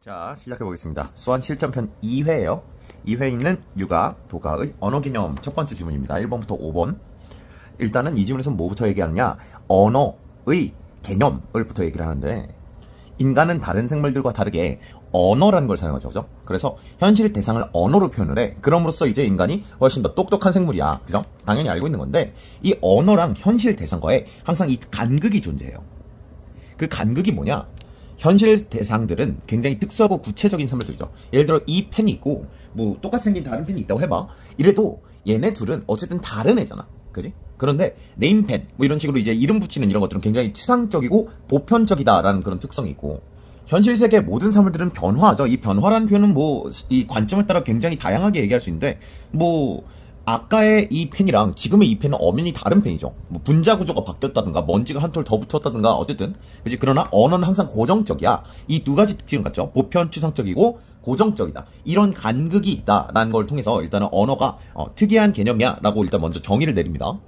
자, 시작해보겠습니다. 수완 실전편 2회예요. 2회에 있는 유가, 도가의 언어개념 첫 번째 지문입니다. 1번부터 5번. 일단은 이 지문에서 뭐부터 얘기하느냐, 언어의 개념을부터 얘기를 하는데, 인간은 다른 생물들과 다르게 언어라는 걸 사용하죠. 그죠? 그래서 현실 대상을 언어로 표현을 해. 그럼으로써 이제 인간이 훨씬 더 똑똑한 생물이야. 그죠? 당연히 알고 있는 건데, 이 언어랑 현실 대상과의 항상 이 간극이 존재해요. 그 간극이 뭐냐? 현실 대상들은 굉장히 특수하고 구체적인 생물들이죠. 예를 들어 이 펜이 있고 뭐 똑같이 생긴 다른 펜이 있다고 해봐. 이래도 얘네 둘은 어쨌든 다른 애잖아. 그지? 그런데 네임펜 뭐 이런 식으로 이제 이름 붙이는 이런 것들은 굉장히 추상적이고 보편적이다라는 그런 특성이 있고, 현실 세계 모든 사물들은 변화죠. 이 변화라는 표현은 뭐 이 관점에 따라 굉장히 다양하게 얘기할 수 있는데, 뭐 아까의 이 펜이랑 지금의 이 펜은 엄연히 다른 펜이죠. 뭐 분자 구조가 바뀌었다든가 먼지가 한 톨 더 붙었다든가 어쨌든 그치. 그러나 언어는 항상 고정적이야. 이 두 가지 특징은 같죠. 보편 추상적이고 고정적이다. 이런 간극이 있다라는 걸 통해서 일단은 언어가 특이한 개념이야 라고 일단 먼저 정의를 내립니다.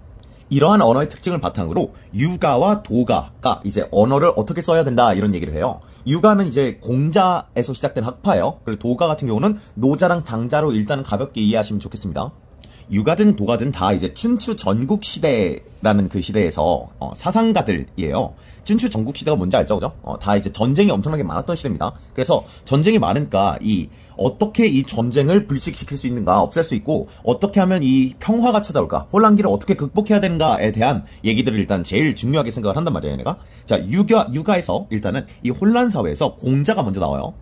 이러한 언어의 특징을 바탕으로 유가와 도가가 이제 언어를 어떻게 써야 된다 이런 얘기를 해요. 유가는 이제 공자에서 시작된 학파예요. 그리고 도가 같은 경우는 노자랑 장자로 일단은 가볍게 이해하시면 좋겠습니다. 유가든 도가든 다 이제 춘추 전국 시대라는 그 시대에서 사상가들이에요. 춘추 전국 시대가 뭔지 알죠, 그죠? 다 이제 전쟁이 엄청나게 많았던 시대입니다. 그래서 전쟁이 많으니까 어떻게 이 전쟁을 불식시킬 수 있는가, 없앨 수 있고, 어떻게 하면 이 평화가 찾아올까, 혼란기를 어떻게 극복해야 되는가에 대한 얘기들을 일단 제일 중요하게 생각을 한단 말이에요, 얘네가. 자, 유가에서 일단은 이 혼란 사회에서 공자가 먼저 나와요.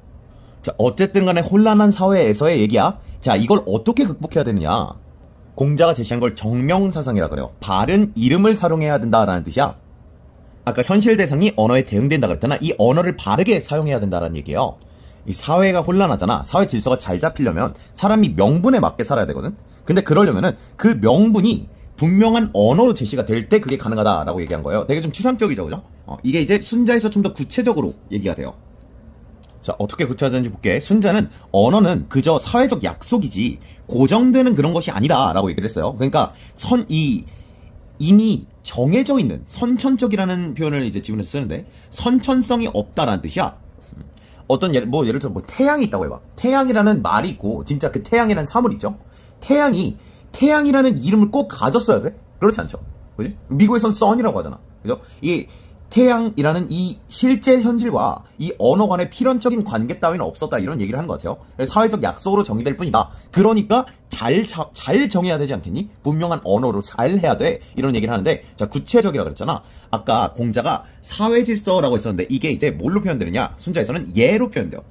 자, 어쨌든 간에 혼란한 사회에서의 얘기야. 자, 이걸 어떻게 극복해야 되느냐. 공자가 제시한 걸 정명사상이라 그래요. 바른 이름을 사용해야 된다라는 뜻이야. 아까 현실 대상이 언어에 대응된다 그랬잖아. 이 언어를 바르게 사용해야 된다라는 얘기예요. 이 사회가 혼란하잖아. 사회 질서가 잘 잡히려면 사람이 명분에 맞게 살아야 되거든. 근데 그러려면은 그 명분이 분명한 언어로 제시가 될 때 그게 가능하다라고 얘기한 거예요. 되게 좀 추상적이죠, 그죠? 이게 이제 순자에서 좀 더 구체적으로 얘기가 돼요. 자, 어떻게 구체화되는지 볼게. 순자는 언어는 그저 사회적 약속이지 고정되는 그런 것이 아니다 라고 얘기를 했어요. 그러니까 이미 정해져 있는 선천적이라는 표현을 이제 지문에서 쓰는데, 선천성이 없다라는 뜻이야. 어떤 예를 들어 뭐 태양이 있다고 해봐. 태양이라는 말이 있고 진짜 그 태양이라는 사물이 있죠. 태양이라는 이름을 꼭 가졌어야 돼? 그렇지 않죠. 그지? 미국에선 선이라고 하잖아. 그죠? 이 태양이라는 이 실제 현실과 이 언어 간의 필연적인 관계 따위는 없었다 이런 얘기를 하는 것 같아요. 사회적 약속으로 정의될 뿐이다. 그러니까 잘 정해야 되지 않겠니? 분명한 언어로 잘 해야 돼 이런 얘기를 하는데, 자, 구체적이라고 그랬잖아. 아까 공자가 사회 질서라고 했었는데 이게 이제 뭘로 표현되느냐, 순자에서는 예로 표현돼요.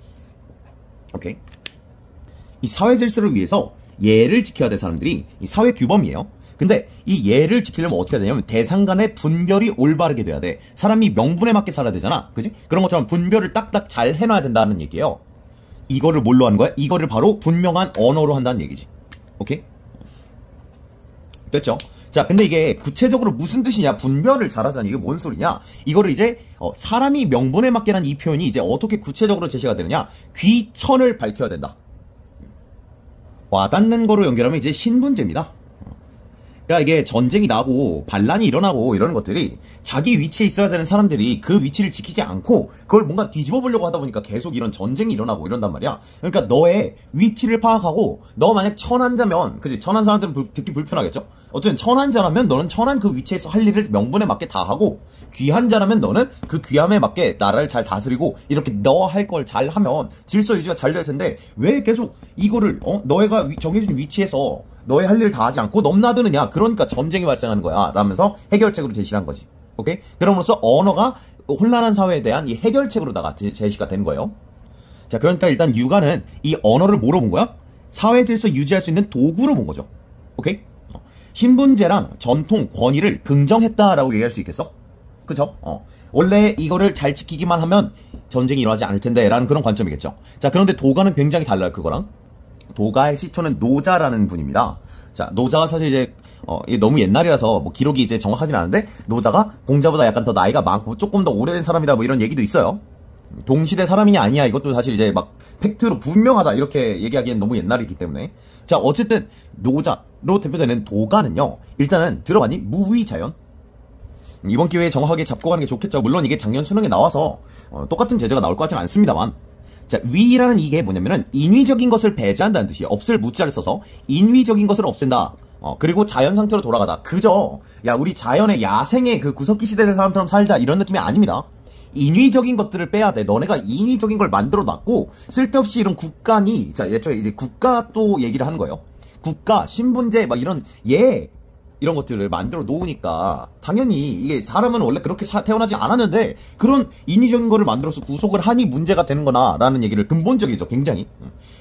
오케이. 이 사회 질서를 위해서 예를 지켜야 될 사람들이 이 사회 규범이에요. 근데 이 예를 지키려면 어떻게 해야 되냐면 대상 간의 분별이 올바르게 돼야 돼. 사람이 명분에 맞게 살아야 되잖아. 그지? 그런 것처럼 분별을 딱딱 잘 해놔야 된다는 얘기예요. 이거를 뭘로 하는 거야? 이거를 바로 분명한 언어로 한다는 얘기지. 오케이? 됐죠? 자, 근데 이게 구체적으로 무슨 뜻이냐? 분별을 잘하자니 이게 뭔 소리냐? 이거를 이제 사람이 명분에 맞게라는 이 표현이 이제 어떻게 구체적으로 제시가 되느냐? 귀천을 밝혀야 된다. 와닿는 거로 연결하면 이제 신분제입니다. 그러니까 이게 전쟁이 나고 반란이 일어나고 이러는 것들이 자기 위치에 있어야 되는 사람들이 그 위치를 지키지 않고 그걸 뭔가 뒤집어 보려고 하다 보니까 계속 이런 전쟁이 일어나고 이런단 말이야. 그러니까 너의 위치를 파악하고, 너 만약 천한자면, 그지? 천한 사람들은 듣기 불편하겠죠? 어쨌든 천한자라면 너는 천한 그 위치에서 할 일을 명분에 맞게 다 하고, 귀한자라면 너는 그 귀함에 맞게 나라를 잘 다스리고, 이렇게 너 할 걸 잘 하면 질서 유지가 잘 될 텐데 왜 계속 이거를 너희가 정해진 위치에서 너의 할 일을 다 하지 않고 넘나드느냐. 그러니까 전쟁이 발생하는 거야 라면서 해결책으로 제시한 거지. 오케이? 그럼으로써 언어가 혼란한 사회에 대한 이 해결책으로다가 제시가 된 거예요. 자, 그러니까 일단 유가는 이 언어를 뭐로 본 거야? 사회 질서 유지할 수 있는 도구로 본 거죠. 오케이? 신분제랑 전통, 권위를 긍정했다라고 얘기할 수 있겠어? 그죠? 원래 이거를 잘 지키기만 하면 전쟁이 일어나지 않을 텐데 라는 그런 관점이겠죠. 자, 그런데 도가는 굉장히 달라요, 그거랑. 도가의 시초는 노자라는 분입니다. 자, 노자가 사실 이제 이게 너무 옛날이라서 뭐 기록이 이제 정확하진 않은데, 노자가 공자보다 약간 더 나이가 많고 조금 더 오래된 사람이다 뭐 이런 얘기도 있어요. 동시대 사람이냐 아니냐 이것도 사실 이제 막 팩트로 분명하다 이렇게 얘기하기엔 너무 옛날이기 때문에. 자, 어쨌든 노자로 대표되는 도가는요, 일단은 들어봤니? 무위자연. 이번 기회에 정확하게 잡고 가는 게 좋겠죠. 물론 이게 작년 수능에 나와서 똑같은 제재가 나올 것 같지는 않습니다만, 자, 위라는 이게 뭐냐면은 인위적인 것을 배제한다는 뜻이에요. 없을 무자를 써서 인위적인 것을 없앤다. 그리고 자연 상태로 돌아가다. 그저 야 우리 자연의 야생의 그 구석기 시대의 사람처럼 살자 이런 느낌이 아닙니다. 인위적인 것들을 빼야 돼. 너네가 인위적인 걸 만들어 놨고 쓸데없이 이런 국가니 자 애초에 이제 국가 또 얘기를 하는 거예요. 국가, 신분제 막 이런 것들을 만들어 놓으니까 당연히 이게 사람은 원래 그렇게 태어나지 않았는데 그런 인위적인 거를 만들어서 구속을 하니 문제가 되는 거나 라는 얘기를 근본적이죠. 굉장히.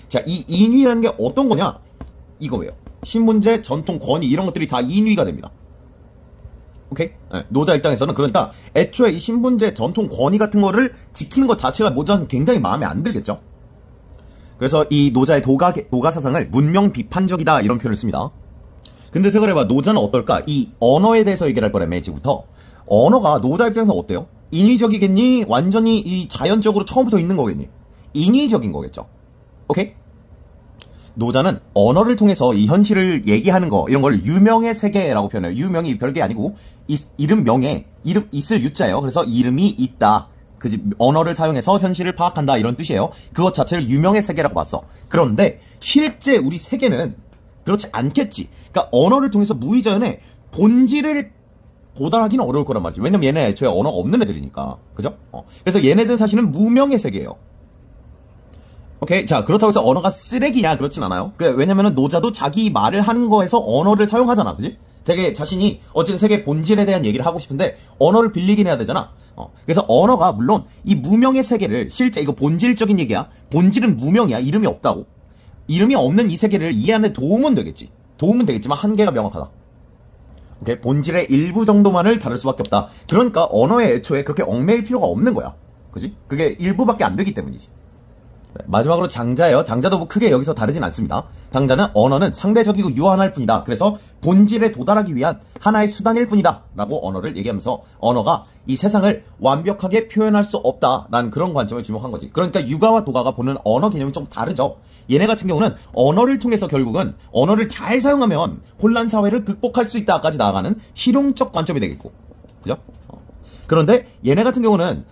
자, 이 인위라는 게 어떤 거냐? 이거예요. 신분제, 전통, 권위 이런 것들이 다 인위가 됩니다. 오케이? 네, 노자 입장에서는 그러니까 애초에 이 신분제, 전통, 권위 같은 거를 지키는 것 자체가 노자는 굉장히 마음에 안 들겠죠. 그래서 이 노자의 도가 사상을 문명 비판적이다 이런 표현을 씁니다. 근데 생각해봐. 노자는 어떨까? 이 언어에 대해서 얘기를 할 거라며 지금부터. 언어가 노자 입장에서 어때요? 인위적이겠니? 완전히 이 자연적으로 처음부터 있는 거겠니? 인위적인 거겠죠. 오케이? 노자는 언어를 통해서 이 현실을 얘기하는 거 이런 걸 유명의 세계라고 표현해요. 유명이 별게 아니고 이름 명예, 이름 있을 유자예요. 그래서 이름이 있다. 그지 언어를 사용해서 현실을 파악한다 이런 뜻이에요. 그것 자체를 유명의 세계라고 봤어. 그런데 실제 우리 세계는 그렇지 않겠지. 그러니까 언어를 통해서 무의자연의 본질을 도달하기는 어려울 거란 말이지. 왜냐면 얘네 애초에 언어가 없는 애들이니까. 그죠? 그래서 얘네들 사실은 무명의 세계예요. 오케이. 자, 그렇다고 해서 언어가 쓰레기냐? 그렇진 않아요. 왜냐면은 노자도 자기 말을 하는 거에서 언어를 사용하잖아. 그지? 되게 자신이 어쨌든 세계 본질에 대한 얘기를 하고 싶은데 언어를 빌리긴 해야 되잖아. 그래서 언어가 물론 이 무명의 세계를 실제 이거 본질적인 얘기야. 본질은 무명이야. 이름이 없다고. 이름이 없는 이 세계를 이해하는 데 도움은 되겠지. 도움은 되겠지만 한계가 명확하다. 오케이? 본질의 일부 정도만을 다룰 수밖에 없다. 그러니까 언어에 애초에 그렇게 얽매일 필요가 없는 거야. 그지? 그게 일부밖에 안 되기 때문이지. 마지막으로 장자예요. 장자도 뭐 크게 여기서 다르진 않습니다. 장자는 언어는 상대적이고 유한할 뿐이다. 그래서 본질에 도달하기 위한 하나의 수단일 뿐이다 라고 언어를 얘기하면서 언어가 이 세상을 완벽하게 표현할 수 없다라는 그런 관점을 주목한 거지. 그러니까 유가와 도가가 보는 언어 개념이 좀 다르죠. 얘네 같은 경우는 언어를 통해서 결국은 언어를 잘 사용하면 혼란 사회를 극복할 수 있다까지 나아가는 실용적 관점이 되겠고, 그죠? 그런데 얘네 같은 경우는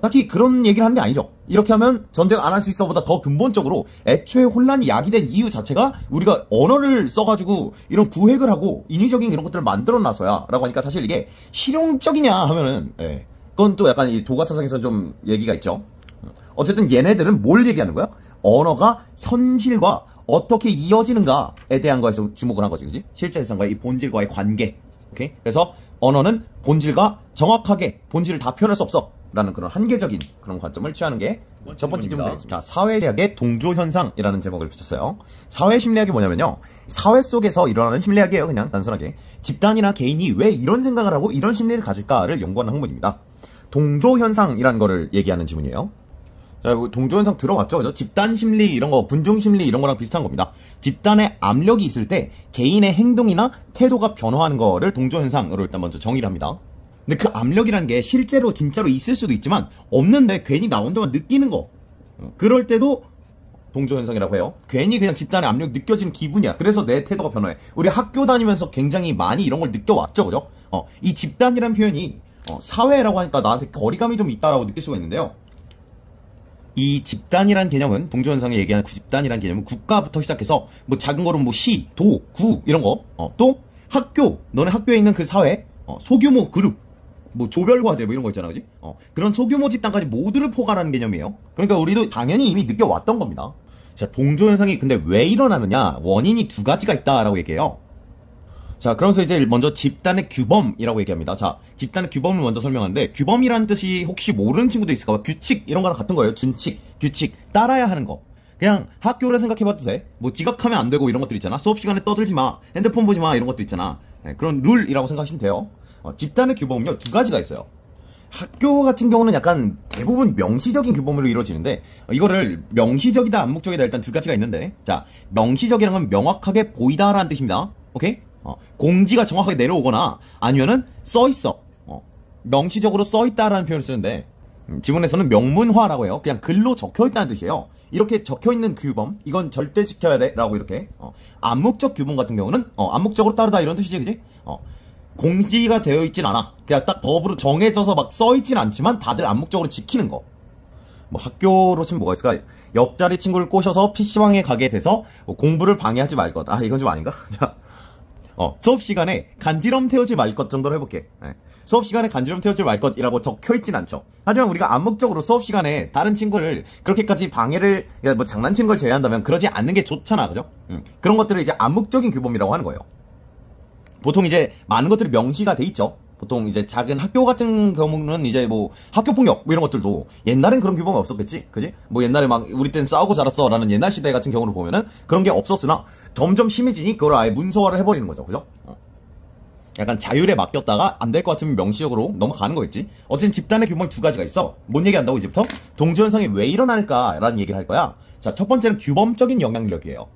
딱히 그런 얘기를 하는 게 아니죠. 이렇게 하면 전쟁 안 할 수 있어 보다 더 근본적으로 애초에 혼란이 야기된 이유 자체가 우리가 언어를 써가지고 이런 구획을 하고 인위적인 이런 것들을 만들어놔서야 라고 하니까 사실 이게 실용적이냐 하면은 그건 또 약간 이 도가사상에서 좀 얘기가 있죠. 어쨌든 얘네들은 뭘 얘기하는 거야? 언어가 현실과 어떻게 이어지는가에 대한 거에서 주목을 한 거지. 그지? 실제 세상과의 이 본질과의 관계. 오케이? 그래서 언어는 본질과 정확하게 본질을 다 표현할 수 없어 라는 그런 한계적인 그런 관점을 취하는 게 첫 번째 질문입니다. 자, 사회대학의 동조현상이라는 제목을 붙였어요. 사회심리학이 뭐냐면요, 사회 속에서 일어나는 심리학이에요. 그냥 단순하게 집단이나 개인이 왜 이런 생각을 하고 이런 심리를 가질까를 연구하는 학문입니다. 동조현상이라는 거를 얘기하는 지문이에요. 자, 동조현상 들어봤죠? 그죠? 집단심리 이런 거, 분중심리 이런 거랑 비슷한 겁니다. 집단의 압력이 있을 때 개인의 행동이나 태도가 변화하는 거를 동조현상으로 일단 먼저 정의를 합니다. 근데 그 압력이라는 게 실제로 진짜로 있을 수도 있지만 없는데 괜히 나 혼자만 느끼는 거, 그럴 때도 동조현상이라고 해요. 괜히 그냥 집단의 압력이 느껴지는 기분이야. 그래서 내 태도가 변화해. 우리 학교 다니면서 굉장히 많이 이런 걸 느껴왔죠. 그죠? 이 집단이라는 표현이 사회라고 하니까 나한테 거리감이 좀 있다라고 느낄 수가 있는데요. 이 집단이란 개념은 동조현상이 얘기하는 집단이란 개념은 국가부터 시작해서 뭐 작은 거는 뭐 시, 도, 구 이런 거, 또 학교, 너네 학교에 있는 그 사회, 소규모 그룹, 뭐 조별과제 뭐 이런 거 있잖아. 그지? 그런 소규모 집단까지 모두를 포괄하는 개념이에요. 그러니까 우리도 당연히 이미 느껴왔던 겁니다. 자, 동조현상이 근데 왜 일어나느냐, 원인이 두 가지가 있다라고 얘기해요. 자, 그러면서 이제 먼저 집단의 규범이라고 얘기합니다. 자, 집단의 규범을 먼저 설명하는데, 규범이라는 뜻이 혹시 모르는 친구도 있을까봐 규칙 이런 거랑 같은 거예요. 준칙, 규칙, 따라야 하는 거. 그냥 학교를 생각해봐도 돼. 뭐 지각하면 안 되고 이런 것들 있잖아. 수업 시간에 떠들지 마, 핸드폰 보지 마 이런 것도 있잖아. 그런 룰이라고 생각하시면 돼요. 집단의 규범은요, 두 가지가 있어요. 학교 같은 경우는 약간 대부분 명시적인 규범으로 이루어지는데, 이거를 명시적이다 암묵적이다 일단 두 가지가 있는데, 자, 명시적이라는 건 명확하게 보이다라는 뜻입니다. 오케이? 공지가 정확하게 내려오거나 아니면은 써있어. 명시적으로 써있다라는 표현을 쓰는데, 지문에서는 명문화라고 해요. 그냥 글로 적혀있다는 뜻이에요. 이렇게 적혀있는 규범, 이건 절대 지켜야 돼 라고 이렇게. 암묵적 규범 같은 경우는 암묵적으로 따르다 이런 뜻이지. 그지? 공지가 되어 있진 않아. 그냥 딱 법으로 정해져서 막 써있진 않지만 다들 암묵적으로 지키는 거. 뭐 학교로 치면 뭐가 있을까? 옆자리 친구를 꼬셔서 PC방에 가게 돼서 뭐 공부를 방해하지 말 것. 아, 이건 좀 아닌가? 수업 시간에 간지럼 태우지 말 것 정도로 해볼게. 네. 수업 시간에 간지럼 태우지 말 것이라고 적혀있진 않죠. 하지만 우리가 암묵적으로 수업 시간에 다른 친구를 그렇게까지 방해를, 뭐 장난치는 걸 제외한다면 그러지 않는 게 좋잖아. 그죠? 그런 것들을 이제 암묵적인 규범이라고 하는 거예요. 보통 이제 많은 것들이 명시가 돼 있죠. 보통 이제 작은 학교 같은 경우는 이제 뭐 학교 폭력 뭐 이런 것들도 옛날엔 그런 규범이 없었겠지, 그지? 뭐 옛날에 막 우리 땐 싸우고 자랐어라는 옛날 시대 같은 경우를 보면은 그런 게 없었으나 점점 심해지니 그걸 아예 문서화를 해버리는 거죠, 그죠? 약간 자율에 맡겼다가 안 될 것 같으면 명시적으로 넘어가는 거겠지. 어쨌든 집단의 규범이 두 가지가 있어. 뭔 얘기한다고 이제부터? 동조현상이 왜 일어날까라는 얘기를 할 거야. 자, 첫 번째는 규범적인 영향력이에요.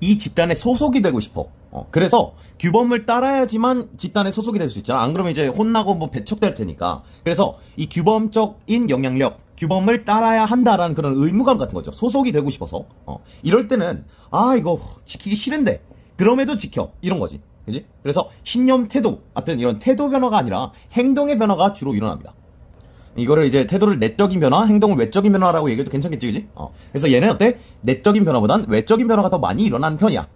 이 집단에 소속이 되고 싶어. 그래서 규범을 따라야지만 집단에 소속이 될 수 있잖아. 안 그러면 이제 혼나고 뭐 배척될 테니까. 그래서 이 규범적인 영향력, 규범을 따라야 한다라는 그런 의무감 같은 거죠. 소속이 되고 싶어서. 이럴 때는 이거 지키기 싫은데 그럼에도 지켜. 이런 거지. 그지? 그래서 신념, 태도, 하여튼 이런 태도 변화가 아니라 행동의 변화가 주로 일어납니다. 이거를 이제 태도를 내적인 변화, 행동을 외적인 변화라고 얘기해도 괜찮겠지, 그지? 그래서 얘는 어때? 내적인 변화보단 외적인 변화가 더 많이 일어나는 편이야.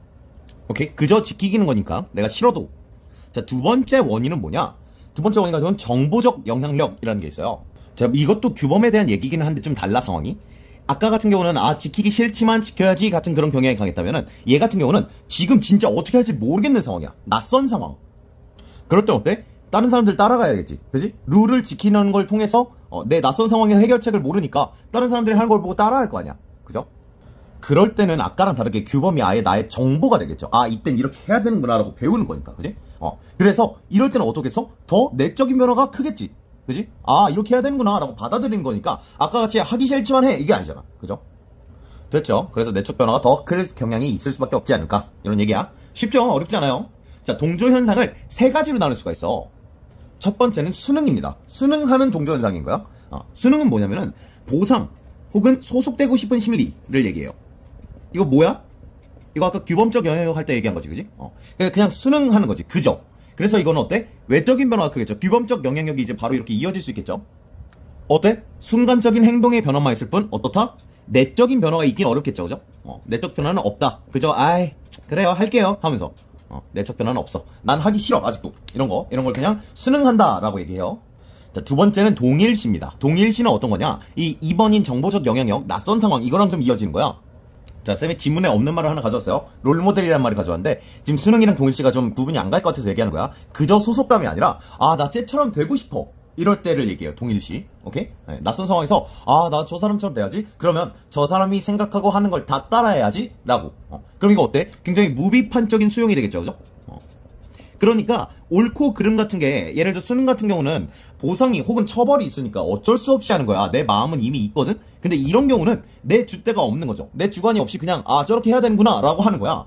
오케이? 그저 지키기는 거니까 내가 싫어도. 자, 두 번째 원인은 뭐냐? 두 번째 원인 가지고는 정보적 영향력이라는 게 있어요. 자, 이것도 규범에 대한 얘기기는 한데 좀 달라, 상황이. 아까 같은 경우는 지키기 싫지만 지켜야지 같은 그런 경향이 강했다면은 얘 같은 경우는 지금 진짜 어떻게 할지 모르겠는 상황이야. 낯선 상황. 그럴 땐 어때? 다른 사람들 따라가야겠지. 그지? 룰을 지키는 걸 통해서 내 낯선 상황의 해결책을 모르니까 다른 사람들이 하는 걸 보고 따라할 거 아니야. 그죠? 그럴 때는 아까랑 다르게 규범이 아예 나의 정보가 되겠죠. 이땐 이렇게 해야 되는구나 라고 배우는 거니까. 그지? 그래서 이럴 때는 어떻겠어? 더 내적인 변화가 크겠지. 그지? 이렇게 해야 되는구나 라고 받아들이는 거니까 아까 같이 하기 싫지만 해 이게 아니잖아. 그죠? 됐죠? 그래서 내적 변화가 더 클 경향이 있을 수밖에 없지 않을까 이런 얘기야. 쉽죠? 어렵지 않아요. 자, 동조 현상을 세 가지로 나눌 수가 있어. 첫 번째는 수능입니다. 수능하는 동조 현상인 거야. 수능은 뭐냐면은 보상 혹은 소속되고 싶은 심리를 얘기해요. 이거 뭐야? 이거 아까 규범적 영향력 할 때 얘기한 거지, 그지? 그냥 수능하는 거지, 그죠? 그래서 이거는 어때? 외적인 변화가 크겠죠. 규범적 영향력이 이제 바로 이렇게 이어질 수 있겠죠. 어때? 순간적인 행동의 변화만 있을 뿐 어떻다? 내적인 변화가 있긴 어렵겠죠, 그죠? 내적 변화는 없다. 그죠? 그래요, 할게요 하면서 내적 변화는 없어. 난 하기 싫어, 아직도. 이런 걸 그냥 수능한다 라고 얘기해요. 자, 두 번째는 동일시입니다. 동일시는 어떤 거냐? 이 2번인 정보적 영향력, 낯선 상황, 이거랑 좀 이어지는 거야. 자, 쌤이 지문에 없는 말을 하나 가져왔어요. 롤모델이라는 말을 가져왔는데 지금 수능이랑 동일시가 좀 구분이 안 갈 것 같아서 얘기하는 거야. 그저 소속감이 아니라 나 쟤처럼 되고 싶어. 이럴 때를 얘기해요. 동일시. 오케이? 네, 낯선 상황에서 나 저 사람처럼 돼야지. 그러면 저 사람이 생각하고 하는 걸 다 따라해야지 라고. 그럼 이거 어때? 굉장히 무비판적인 수용이 되겠죠, 그죠? 그러니까 옳고 그름 같은 게 예를 들어 수능 같은 경우는 보상이 혹은 처벌이 있으니까 어쩔 수 없이 하는 거야. 내 마음은 이미 있거든. 근데 이런 경우는 내 줏대가 없는 거죠. 내 주관이 없이 그냥 저렇게 해야 되는구나 라고 하는 거야.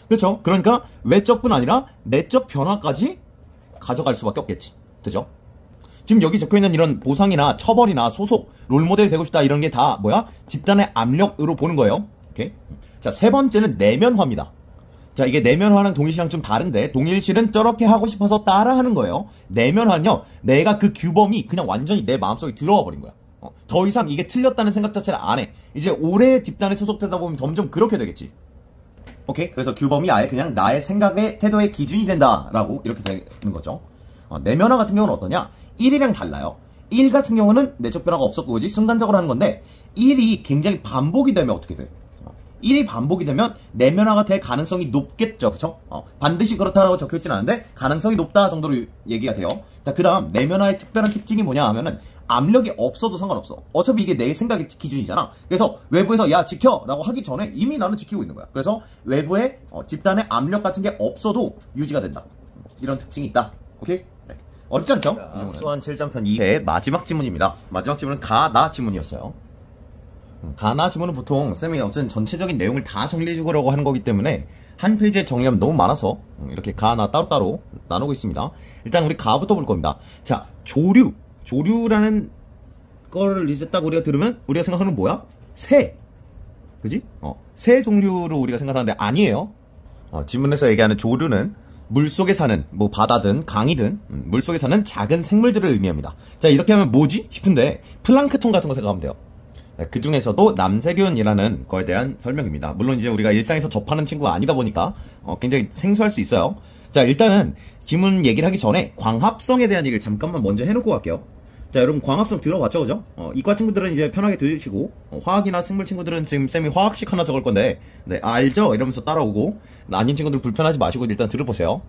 그렇죠? 그러니까 외적뿐 아니라 내적 변화까지 가져갈 수밖에 없겠지. 그죠? 지금 여기 적혀있는 이런 보상이나 처벌이나 소속, 롤모델 되고 싶다 이런 게 다 뭐야? 집단의 압력으로 보는 거예요. 오케이? 자, 세 번째는 내면화입니다. 자, 이게 내면화랑 동일시랑 좀 다른데 동일시는 저렇게 하고 싶어서 따라하는 거예요. 내면화는요, 내가 그 규범이 그냥 완전히 내 마음속에 들어와 버린 거야. 더 이상 이게 틀렸다는 생각 자체를 안 해. 이제 오래 집단에 소속되다 보면 점점 그렇게 되겠지. 오케이? 그래서 규범이 아예 그냥 나의 생각의 태도의 기준이 된다라고 이렇게 되는 거죠. 내면화 같은 경우는 어떠냐? 1이랑 달라요. 1 같은 경우는 내적 변화가 없었고 그지? 순간적으로 하는 건데 1이 굉장히 반복이 되면 어떻게 돼? 1이 반복이 되면 내면화가 될 가능성이 높겠죠. 그쵸? 반드시 그렇다라고 적혀있진 않은데 가능성이 높다 정도로 얘기가 돼요. 자, 그 다음 내면화의 특별한 특징이 뭐냐 하면은 압력이 없어도 상관없어. 어차피 이게 내 생각의 기준이잖아. 그래서 외부에서 야 지켜 라고 하기 전에 이미 나는 지키고 있는 거야. 그래서 외부에 집단의 압력 같은 게 없어도 유지가 된다. 이런 특징이 있다. 오케이? 네. 어렵지 않죠? 수한 7장편 2회 마지막 지문입니다. 마지막 지문은 가나 지문이었어요. 가나 지문은 보통 쌤이 어쨌든 전체적인 내용을 다 정리해주려고 하는 거기 때문에 한 페이지에 정리하면 너무 많아서 이렇게 가나 따로따로 나누고 있습니다. 일단 우리 가부터 볼 겁니다. 자, 조류라는 거를 이제 딱 우리가 들으면 우리가 생각하는 건 뭐야? 새. 그지? 새 종류로 우리가 생각하는데 아니에요. 지문에서 얘기하는 조류는 물속에 사는 뭐 바다든 강이든 물속에 사는 작은 생물들을 의미합니다. 자, 이렇게 하면 뭐지? 싶은데 플랑크톤 같은 거 생각하면 돼요. 네, 그 중에서도 남세균이라는 거에 대한 설명입니다. 물론 이제 우리가 일상에서 접하는 친구가 아니다 보니까 굉장히 생소할 수 있어요. 자, 일단은 지문 얘기를 하기 전에 광합성에 대한 얘기를 잠깐만 먼저 해놓고 갈게요. 자, 여러분 광합성 들어봤죠, 그죠? 이과 친구들은 이제 편하게 들으시고 화학이나 생물 친구들은 지금 쌤이 화학식 하나 적을 건데 네, 알죠? 이러면서 따라오고 아닌 친구들 불편하지 마시고 일단 들어보세요.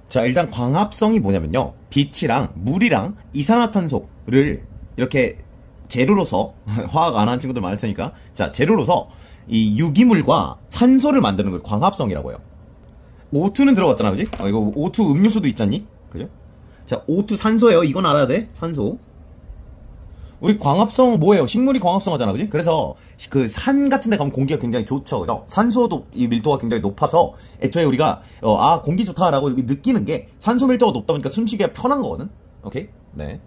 자, 일단 광합성이 뭐냐면요, 빛이랑 물이랑 이산화탄소를 이렇게 재료로서 화학 안 하는 친구들 많을 테니까, 자, 재료로서 이 유기물과 산소를 만드는 걸 광합성이라고 해요. O2는 들어봤잖아, 그지? 이거 O2 음료수도 있잖니? 그죠? 자, O2 산소예요. 이건 알아야 돼. 산소. 우리 광합성 뭐예요? 식물이 광합성하잖아, 그지? 그래서 그 산 같은 데 가면 공기가 굉장히 좋죠, 그죠? 산소도 이 밀도가 굉장히 높아서 애초에 우리가 공기 좋다라고 느끼는 게 산소 밀도가 높다 보니까 숨쉬기가 편한 거거든. 오케이? 네.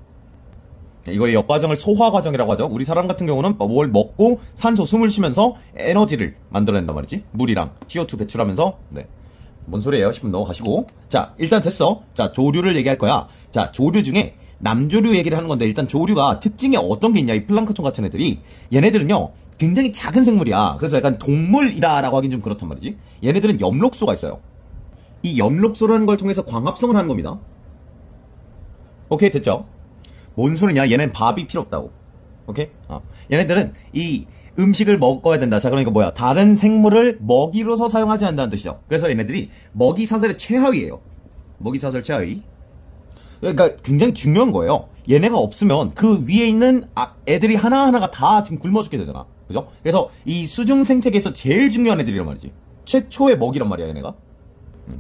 이거의 역과정을 소화과정이라고 하죠. 우리 사람 같은 경우는 뭘 먹고 산소 숨을 쉬면서 에너지를 만들어낸단 말이지. 물이랑 CO2 배출하면서. 네. 뭔 소리예요? 10분 넘어가시고. 자, 일단 됐어. 자, 조류를 얘기할 거야. 자, 조류 중에 남조류 얘기를 하는 건데, 일단 조류가 특징이 어떤 게 있냐, 이 플랑크톤 같은 애들이. 얘네들은요 굉장히 작은 생물이야. 그래서 약간 동물이다라고 하긴 좀 그렇단 말이지. 얘네들은 엽록소가 있어요. 이 엽록소라는 걸 통해서 광합성을 하는 겁니다. 오케이, 됐죠? 뭔 소리냐? 얘는 밥이 필요 없다고. 오케이? 얘네들은 이 음식을 먹어야 된다. 자, 그러니까 뭐야? 다른 생물을 먹이로서 사용하지 않는다는 뜻이죠. 그래서 얘네들이 먹이 사슬의 최하위예요. 먹이 사슬 최하위. 그러니까 굉장히 중요한 거예요. 얘네가 없으면 그 위에 있는 애들이 하나하나가 다 지금 굶어 죽게 되잖아. 그죠? 그래서 이 수중 생태계에서 제일 중요한 애들이란 말이지. 최초의 먹이란 말이야, 얘네가.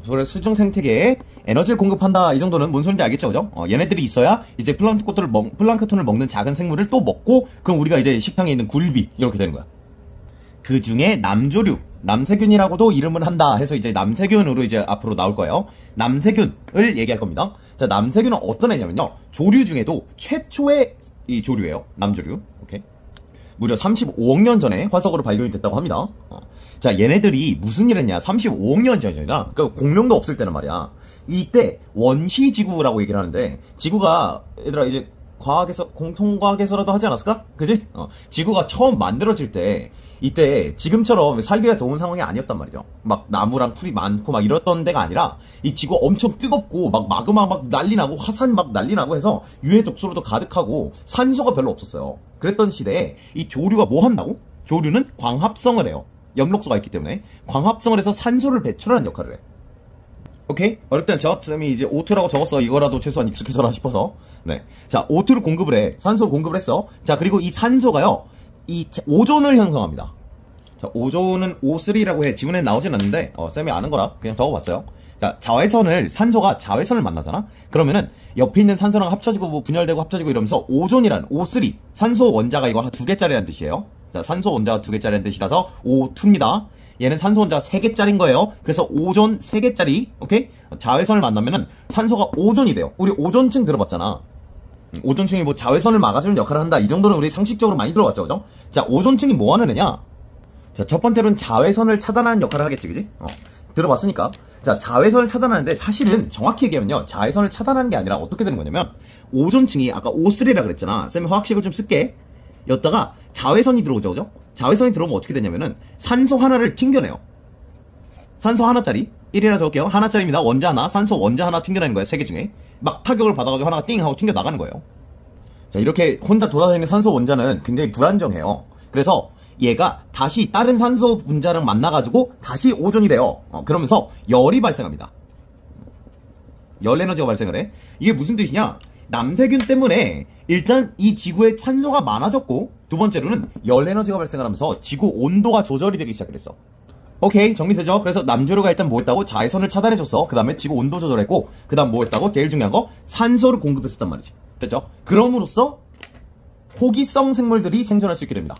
그래서 수중 생태계에 에너지를 공급한다, 이 정도는 뭔 소리인지 알겠죠, 그죠? 얘네들이 있어야 이제 플랑크톤을 먹는 작은 생물을 또 먹고, 그럼 우리가 이제 식탕에 있는 굴비 이렇게 되는 거야. 그 중에 남조류, 남세균이라고도 이름을 한다 해서 이제 남세균으로 이제 앞으로 나올 거예요. 남세균을 얘기할 겁니다. 자, 남세균은 어떤 애냐면요, 조류 중에도 최초의 이 조류예요. 남조류. 오케이. 무려 35억 년 전에 화석으로 발견이 됐다고 합니다. 자, 얘네들이 무슨 일 했냐? 35억 년 전이잖아. 그러니까 공룡도 없을 때는 말이야. 이때 원시지구라고 얘기를 하는데, 지구가 얘들아 이제 과학에서 공통과학에서라도 하지 않았을까? 그지? 지구가 처음 만들어질 때, 이때 지금처럼 살기가 좋은 상황이 아니었단 말이죠. 막 나무랑 풀이 많고 막 이랬던 데가 아니라, 이 지구 엄청 뜨겁고 막 마그마 막 난리 나고 화산 막 난리 나고 해서 유해 독소로도 가득하고 산소가 별로 없었어요. 그랬던 시대에 이 조류가 뭐 한다고? 조류는 광합성을 해요. 엽록소가 있기 때문에 광합성을 해서 산소를 배출하는 역할을 해. 오케이? 어릴 땐 쌤이 이제 O2라고 적었어. 이거라도 최소한 익숙해서라 싶어서. 네. 자, O2를 공급을 해. 산소를 공급을 했어. 자, 그리고 이 산소가요, 이 오존을 형성합니다. 자, 오존은 O3라고 해. 지문에 나오진 않는데, 쌤이 아는 거라 그냥 적어봤어요. 자, 산소가 자외선을 만나잖아? 그러면은 옆에 있는 산소랑 합쳐지고 뭐 분열되고 합쳐지고 이러면서 오존이란 O3, 산소 원자가 이거 2개짜리라는 뜻이에요. 자, 산소 원자가 2개짜리라는 뜻이라서 O2입니다. 얘는 산소 원자가 3개짜리인 거예요. 그래서 오존 3개짜리, 오케이? 자외선을 만나면은 산소가 오존이 돼요. 우리 오존층 들어봤잖아. 오존층이 뭐 자외선을 막아주는 역할을 한다, 이 정도는 우리 상식적으로 많이 들어봤죠, 그죠? 자, 오존층이 뭐 하는 애냐? 자, 첫 번째로는 자외선을 차단하는 역할을 하겠지, 그지? 들어봤으니까. 자, 자외선을 차단하는데, 사실은 정확히 얘기하면요, 자외선을 차단하는 게 아니라 어떻게 되는 거냐면, 오존층이 아까 O3라 그랬잖아. 쌤이 화학식을 좀 쓸게. 여기다가 자외선이 들어오죠, 그죠? 자외선이 들어오면 어떻게 되냐면은 산소 하나를 튕겨내요. 산소 하나짜리 1이라 적을게요. 하나짜리입니다. 원자 하나, 산소 원자 하나 튕겨내는 거예요. 3개 중에 막 타격을 받아가지고 하나가 띵 하고 튕겨 나가는 거예요. 자, 이렇게 혼자 돌아다니는 산소 원자는 굉장히 불안정해요. 그래서 얘가 다시 다른 산소 분자랑 만나가지고 다시 오존이 돼요. 그러면서 열이 발생합니다. 열 에너지가 발생을 해. 이게 무슨 뜻이냐? 남세균 때문에 일단 이 지구에 산소가 많아졌고, 두 번째로는 열 에너지가 발생을 하면서 지구 온도가 조절이 되기 시작했어. 오케이, 정리되죠? 그래서 남조류가 일단 뭐 했다고? 자외선을 차단해줬어. 그 다음에 지구 온도 조절했고, 그 다음 뭐 했다고? 제일 중요한 거, 산소를 공급했었단 말이지. 됐죠? 그럼으로써 호기성 생물들이 생존할 수 있게 됩니다.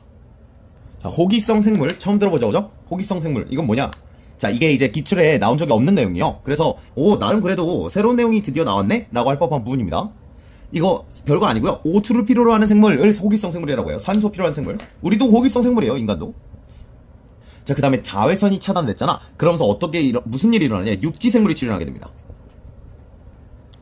자, 호기성 생물 처음 들어보죠, 그죠? 호기성 생물, 이건 뭐냐? 자, 이게 이제 기출에 나온 적이 없는 내용이요. 그래서 나름 그래도 새로운 내용이 드디어 나왔네? 라고 할 법한 부분입니다. 이거 별거 아니고요. O2를 필요로 하는 생물을 호기성 생물이라고 해요. 산소 필요한 생물. 우리도 호기성 생물이에요, 인간도. 자, 그 다음에 자외선이 차단됐잖아. 그러면서 무슨 일이 일어나냐? 육지 생물이 출현하게 됩니다.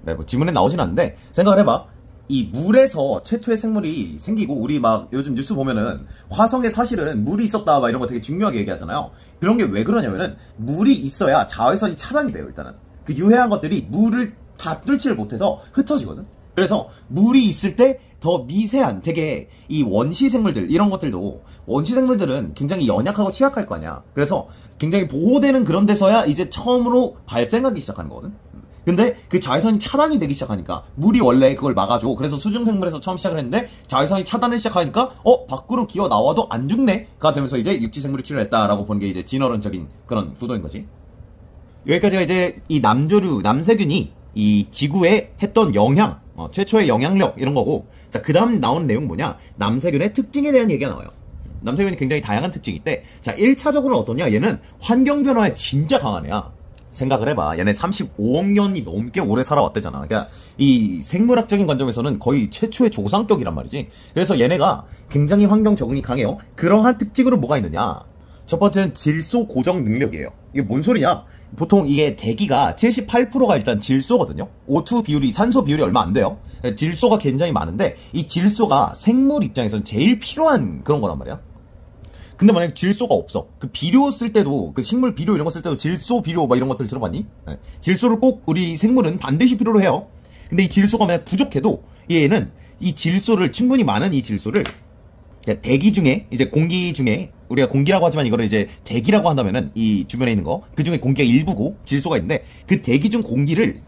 네, 뭐 지문에 나오진 않는데 생각을 해봐. 이 물에서 최초의 생물이 생기고, 우리 막 요즘 뉴스 보면은 화성에 사실은 물이 있었다 막 이런 거 되게 중요하게 얘기하잖아요. 그런 게 왜 그러냐면은 물이 있어야 자외선이 차단이 돼요. 일단은 그 유해한 것들이 물을 다 뚫지를 못해서 흩어지거든. 그래서 물이 있을 때 더 미세한 되게 이 원시 생물들, 이런 것들도, 원시 생물들은 굉장히 연약하고 취약할 거 아니야. 그래서 굉장히 보호되는 그런 데서야 이제 처음으로 발생하기 시작하는 거거든. 근데 그 자외선이 차단이 되기 시작하니까, 물이 원래 그걸 막아줘. 그래서 수중생물에서 처음 시작을 했는데 자외선이 차단을 시작하니까 밖으로 기어 나와도 안 죽네가 되면서 이제 육지생물이 출현했다라고 보는 게 이제 진화론적인 그런 구도인 거지. 여기까지가 이제 이 남조류, 남세균이 이 지구에 했던 영향, 최초의 영향력, 이런 거고. 자, 그 다음 나오는 내용은 뭐냐, 남세균의 특징에 대한 얘기가 나와요. 남세균이 굉장히 다양한 특징이 있대. 자, 1차적으로는 어떠냐, 얘는 환경변화에 진짜 강한 애야. 생각을 해봐. 얘네 35억 년이 넘게 오래 살아왔대잖아. 그러니까 이 생물학적인 관점에서는 거의 최초의 조상격이란 말이지. 그래서 얘네가 굉장히 환경 적응이 강해요. 그러한 특징으로 뭐가 있느냐, 첫 번째는 질소 고정 능력이에요. 이게 뭔 소리냐, 보통 이게 대기가 78%가 일단 질소거든요. O2 비율이, 산소 비율이 얼마 안 돼요. 질소가 굉장히 많은데, 이 질소가 생물 입장에서는 제일 필요한 그런 거란 말이야. 근데 만약에 질소가 없어, 그 비료 쓸 때도, 그 식물 비료 이런 거 쓸 때도 질소 비료 막 이런 것들 들어봤니? 네. 질소를 꼭 우리 생물은 반드시 필요로 해요. 근데 이 질소가 만약 부족해도 얘는 이 질소를, 충분히 많은 이 질소를 대기 중에, 이제 공기 중에, 우리가 공기라고 하지만 이거를 이제 대기라고 한다면은 이 주변에 있는 거, 그 중에 공기가 일부고 질소가 있는데, 그 대기 중 공기를,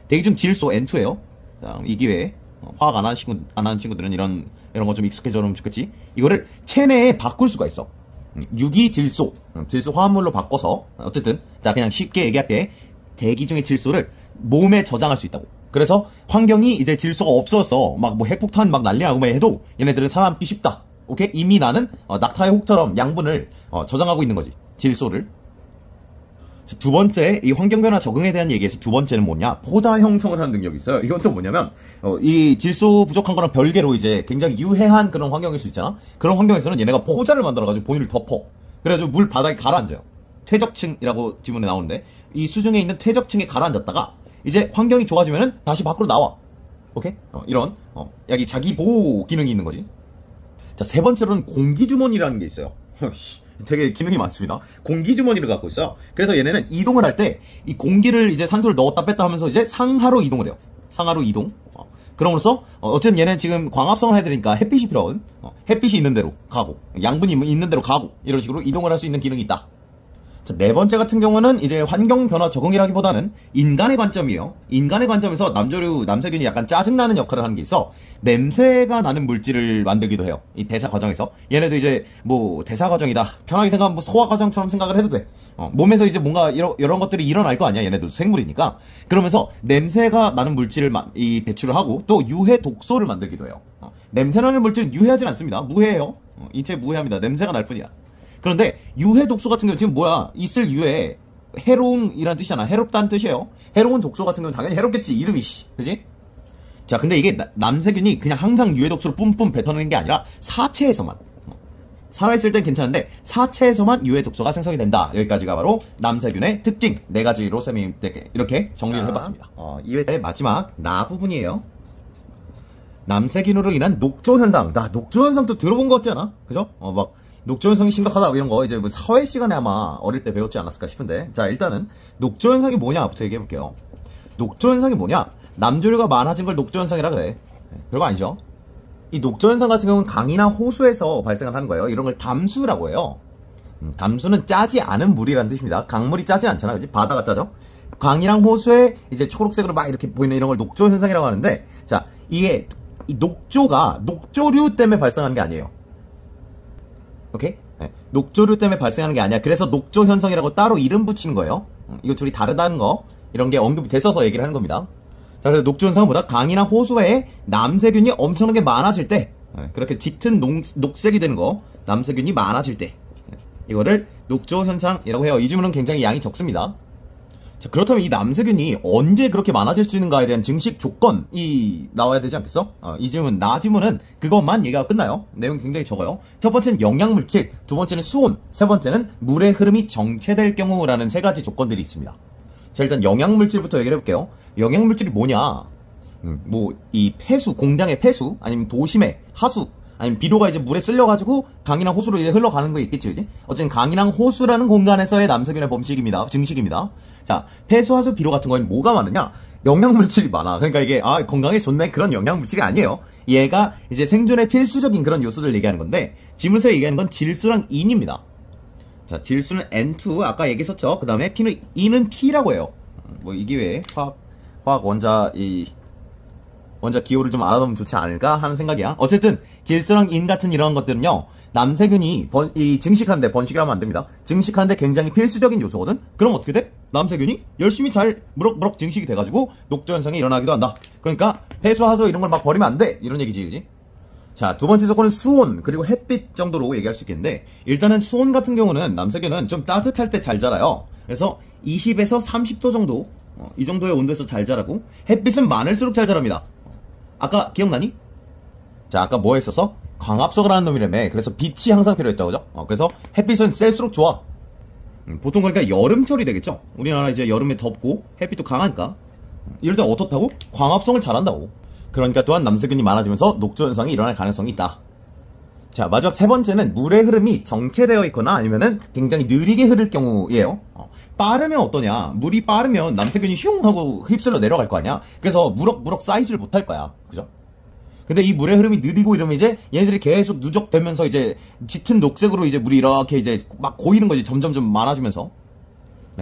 대기 중 질소 N2예요. 자, 이 기회에 화학 안 하는 친구들은 이런 거 좀 익숙해져면 좋겠지. 이거를 체내에 바꿀 수가 있어. 유기질소, 질소 화합물로 바꿔서, 어쨌든 자, 그냥 쉽게 얘기할게. 대기 중의 질소를 몸에 저장할 수 있다고. 그래서 환경이 이제 질소가 없어서 막 뭐 핵폭탄 막 난리 나고 막 해도 얘네들은 살아남기 쉽다. 오케이? 이미 나는 낙타의 혹처럼 양분을 저장하고 있는 거지, 질소를. 두 번째, 이 환경변화 적응에 대한 얘기에서 두 번째는 뭐냐, 포자 형성을 하는 능력이 있어요. 이건 또 뭐냐면, 이 질소 부족한 거랑 별개로 이제 굉장히 유해한 그런 환경일 수 있잖아. 그런 환경에서는 얘네가 포자를 만들어가지고 본인을 덮어. 그래가지고 물 바닥에 가라앉아요. 퇴적층이라고 지문에 나오는데, 이 수중에 있는 퇴적층에 가라앉았다가 이제 환경이 좋아지면은 다시 밖으로 나와. 오케이? 이런 여기 자기 보호 기능이 있는 거지. 자, 세 번째로는 공기주머니라는 게 있어요. 되게 기능이 많습니다. 공기주머니를 갖고 있어요. 그래서 얘네는 이동을 할 때 이 공기를, 이제 산소를 넣었다 뺐다 하면서 이제 상하로 이동을 해요. 상하로 이동. 그러면서 어쨌든 얘는 지금 광합성을 해야 되니까 햇빛이 필요하거든. 햇빛이 있는 대로 가고, 양분이 있는 대로 가고, 이런 식으로 이동을 할 수 있는 기능이 있다. 자, 네 번째 같은 경우는 이제 환경 변화 적응이라기보다는 인간의 관점이에요. 인간의 관점에서 남조류, 남세균이 약간 짜증나는 역할을 하는 게 있어. 냄새가 나는 물질을 만들기도 해요. 이 대사 과정에서. 얘네도 이제 뭐 대사 과정이다, 편하게 생각하면 뭐 소화 과정처럼 생각을 해도 돼. 몸에서 이제 뭔가 이런 것들이 일어날 거 아니야. 얘네도 생물이니까. 그러면서 냄새가 나는 물질을 배출을 하고, 또 유해 독소를 만들기도 해요. 냄새나는 물질은 유해하진 않습니다. 무해해요. 인체 무해합니다. 냄새가 날 뿐이야. 그런데 유해 독소 같은 경우는 지금 뭐야, 있을 유해, 해로운이라는 뜻이잖아. 해롭다는 뜻이에요. 해로운 독소 같은 경우는 당연히 해롭겠지, 이름이. 그지? 자, 근데 이게 남세균이 그냥 항상 유해 독소를 뿜뿜 뱉어내는 게 아니라 사체에서만, 살아있을 땐 괜찮은데 사체에서만 유해 독소가 생성이 된다. 여기까지가 바로 남세균의 특징 4가지로 쌤이 이렇게 정리를 해봤습니다. 2회의 마지막 나 부분이에요. 남세균으로 인한 녹조 현상. 나 녹조 현상도 들어본 것 같지 않아? 그죠? 막 녹조 현상이 심각하다 이런 거 이제 뭐 사회 시간에 아마 어릴 때 배웠지 않았을까 싶은데, 자, 일단은 녹조 현상이 뭐냐부터 얘기해 볼게요. 녹조 현상이 뭐냐? 남조류가 많아진 걸 녹조 현상이라 그래. 별거 아니죠. 이 녹조 현상 같은 경우는 강이나 호수에서 발생을 하는 거예요. 이런 걸 담수라고 해요. 담수는 짜지 않은 물이라는 뜻입니다. 강물이 짜지 않잖아, 그지? 바다가 짜죠. 강이랑 호수에 이제 초록색으로 막 이렇게 보이는 이런 걸 녹조 현상이라고 하는데, 자, 이게 이 녹조가 녹조류 때문에 발생하는 게 아니에요. 오케이? 네. 녹조류 때문에 발생하는 게 아니야. 그래서 녹조 현상이라고 따로 이름 붙이는 거예요. 이거 둘이 다르다는 거, 이런 게 언급이 됐어서 얘기를 하는 겁니다. 자, 그래서 녹조 현상은 뭐다? 강이나 호수에 남세균이 엄청나게 많아질 때, 그렇게 짙은 녹색이 되는 거, 남세균이 많아질 때, 이거를 녹조 현상이라고 해요. 이 질문은 굉장히 양이 적습니다. 자, 그렇다면 이 남세균이 언제 그렇게 많아질 수 있는가에 대한 증식 조건이 나와야 되지 않겠어? 이 질문, 나 질문은 그것만 얘기가 끝나요. 내용이 굉장히 적어요. 첫 번째는 영양물질, 두 번째는 수온, 세 번째는 물의 흐름이 정체될 경우라는 3가지 조건들이 있습니다. 자, 일단 영양물질부터 얘기를 해볼게요. 영양물질이 뭐냐? 뭐 이 폐수, 공장의 폐수, 아니면 도심의 하수, 아니면 비료가 이제 물에 쓸려가지고 강이나 호수로 이제 흘러가는 거 있겠지, 그지? 어쨌든 강이랑 호수라는 공간에서의 남세균의 범식입니다. 증식입니다. 자, 폐수, 하수, 비료 같은 거에는 뭐가 많으냐? 영양물질이 많아. 그러니까 이게, 건강에 좋네. 그런 영양물질이 아니에요. 얘가 이제 생존에 필수적인 그런 요소들을 얘기하는 건데, 지문서에 얘기하는 건 질소랑 인입니다. 자, 질소는 N2, 아까 얘기했었죠. 그 다음에 E는 P라고 해요. 뭐, 이 기회에 화학 원자 기호를 좀 알아두면 좋지 않을까 하는 생각이야. 어쨌든 질소랑 인 같은 이런 것들은요, 남세균이 증식하는데, 번식을 하면 안 됩니다. 증식하는데 굉장히 필수적인 요소거든. 그럼 어떻게 돼? 남세균이 열심히 잘 무럭무럭 증식이 돼가지고 녹조 현상이 일어나기도 한다. 그러니까 폐수, 하수 이런 걸 막 버리면 안 돼. 이런 얘기지, 그지? 자, 두 번째 조건은 수온 그리고 햇빛 정도로 얘기할 수 있겠는데, 일단은 수온 같은 경우는 남세균은 좀 따뜻할 때 잘 자라요. 그래서 20에서 30도 정도, 이 정도의 온도에서 잘 자라고, 햇빛은 많을수록 잘 자랍니다. 아까 기억나니? 자, 아까 뭐 했었어? 광합성을 하는 놈이라며. 그래서 빛이 항상 필요했죠, 그죠? 그래서 햇빛은 셀수록 좋아. 보통 그러니까 여름철이 되겠죠? 우리나라 이제 여름에 덥고 햇빛도 강하니까. 이럴 때 어떻다고? 광합성을 잘한다고. 그러니까 또한 남세균이 많아지면서 녹조 현상이 일어날 가능성이 있다. 자, 마지막 세 번째는 물의 흐름이 정체되어 있거나 아니면은 굉장히 느리게 흐를 경우예요. 빠르면 어떠냐? 물이 빠르면 남세균이 슝 하고 휩쓸려 내려갈 거 아니야? 그래서 무럭무럭 쌓이지를 못할 거야. 그죠? 근데 이 물의 흐름이 느리고 이러면 이제 얘네들이 계속 누적되면서 이제 짙은 녹색으로 이제 물이 이렇게 이제 막 고이는 거지. 점점점 많아지면서.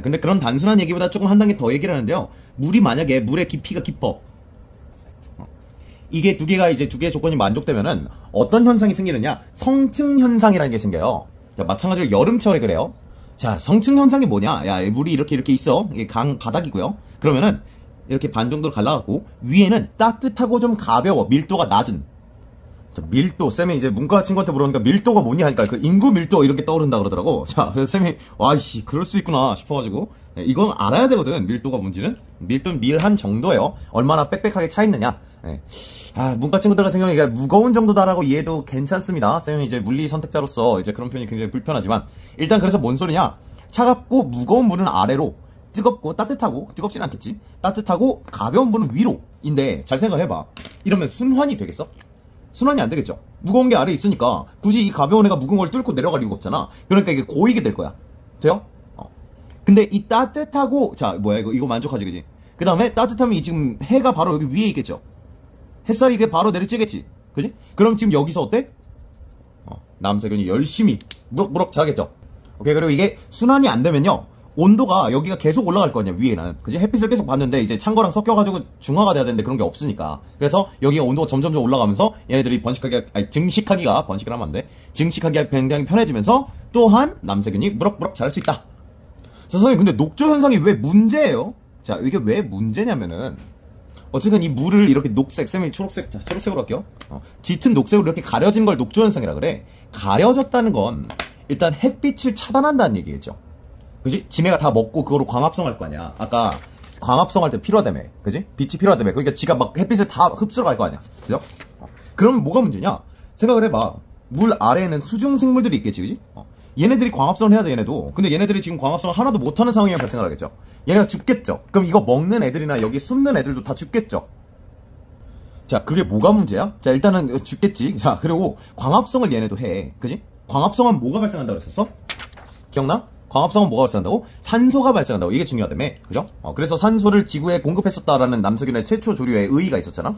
근데 그런 단순한 얘기보다 조금 한 단계 더 얘기를 하는데요. 물이 만약에 물의 깊이가 깊어. 이게 두 개의 조건이 만족되면은 어떤 현상이 생기느냐? 성층 현상이라는 게 생겨요. 자, 마찬가지로 여름철에 그래요. 자, 성층 현상이 뭐냐? 야, 물이 이렇게 있어. 이게 강 바닥이고요. 그러면은 이렇게 반 정도로 갈라갖고 위에는 따뜻하고 좀 가벼워. 밀도가 낮은. 자, 밀도. 쌤이 이제 문과 친구한테 물어보니까 밀도가 뭐냐 하니까 그 인구 밀도 이렇게 떠오른다 그러더라고. 자, 그래서 쌤이 와이씨 그럴 수 있구나 싶어가지고 이건 알아야 되거든. 밀도가 뭔지는. 밀도는 밀한 정도예요. 얼마나 빽빽하게 차 있느냐. 네. 문과 친구들 같은 경우에 무거운 정도다라고 이해도 괜찮습니다. 쌤이 이제 물리 선택자로서 이제 그런 표현이 굉장히 불편하지만 일단 그래서 뭔 소리냐? 차갑고 무거운 물은 아래로, 뜨겁고 따뜻하고, 뜨겁진 않겠지? 따뜻하고 가벼운 물은 위로인데 잘 생각을 해봐. 이러면 순환이 되겠어? 순환이 안 되겠죠? 무거운 게 아래에 있으니까 굳이 이 가벼운 애가 무거운 걸 뚫고 내려갈 이유가 없잖아. 그러니까 이게 고이게 될 거야. 돼요? 근데 이 따뜻하고, 자, 뭐야, 이거 만족하지, 그지? 그 다음에 따뜻하면 이 지금 해가 바로 여기 위에 있겠죠? 햇살이 이게 바로 내리쬐겠지? 그지? 그럼 지금 여기서 어때? 남세균이 열심히 무럭무럭 자겠죠? 오케이, 그리고 이게 순환이 안 되면요. 온도가 여기가 계속 올라갈 거 아니야, 위에는. 그지? 햇빛을 계속 받는데 이제 찬 거랑 섞여가지고 중화가 돼야 되는데 그런 게 없으니까. 그래서 여기가 온도가 점점 올라가면서 얘네들이 증식하기가, 번식을 하면 안 돼. 증식하기가 굉장히 편해지면서 또한 남세균이 무럭무럭 자랄 수 있다. 자, 선생님, 근데 녹조 현상이 왜 문제예요? 자, 이게 왜 문제냐면은, 어쨌든 이 물을 이렇게 녹색, 쌤이 초록색, 자, 초록색으로 할게요. 짙은 녹색으로 이렇게 가려진 걸 녹조 현상이라 그래. 가려졌다는 건 일단 햇빛을 차단한다는 얘기겠죠. 그지? 지네가 다 먹고 그거로 광합성 할 거 아니야. 아까 광합성 할 때 필요하다며. 그지? 빛이 필요하다며. 그러니까 지가 막 햇빛을 다 흡수로 갈 거 아니야. 그죠? 그러면 뭐가 문제냐? 생각을 해봐. 물 아래에는 수중 생물들이 있겠지, 그지? 얘네들이 광합성을 해야 돼, 얘네도. 근데 얘네들이 지금 광합성을 하나도 못하는 상황이 발생을 하겠죠. 얘네가 죽겠죠. 그럼 이거 먹는 애들이나 여기 숨는 애들도 다 죽겠죠. 자, 그게 뭐가 문제야? 자, 일단은 죽겠지. 자, 그리고 광합성을 얘네도 해. 그지? 광합성은 뭐가 발생한다고 그랬었어? 기억나? 광합성은 뭐가 발생한다고? 산소가 발생한다고. 이게 중요하다며. 그죠? 그래서 산소를 지구에 공급했었다라는 남세균의 최초 조류의 의의가 있었잖아.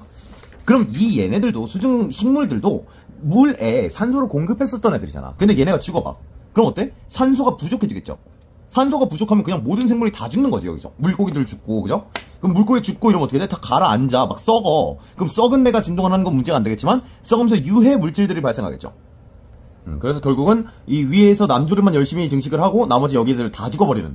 그럼 이 얘네들도, 수중 식물들도 물에 산소를 공급했었던 애들이잖아. 근데 얘네가 죽어봐. 그럼 어때? 산소가 부족해지겠죠? 산소가 부족하면 그냥 모든 생물이 다 죽는 거지, 여기서. 물고기들 죽고, 그죠? 그럼 물고기 죽고 이러면 어떻게 돼? 다 가라앉아. 막 썩어. 그럼 썩은 내가 진동하는 건 문제가 안 되겠지만, 썩으면서 유해 물질들이 발생하겠죠. 그래서 결국은 이 위에서 남조류만 열심히 증식을 하고, 나머지 여기들 다 죽어버리는.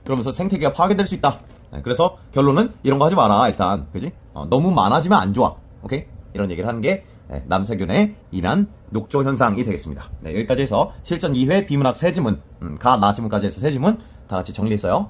그러면서 생태계가 파괴될 수 있다. 그래서 결론은 이런 거 하지 마라, 일단. 그지? 너무 많아지면 안 좋아. 오케이? 이런 얘기를 하는 게 남세균에 인한 녹조 현상이 되겠습니다. 네, 여기까지 해서 실전 2회 비문학 세 지문, 가, 나 지문까지 해서 세 지문 다 같이 정리했어요.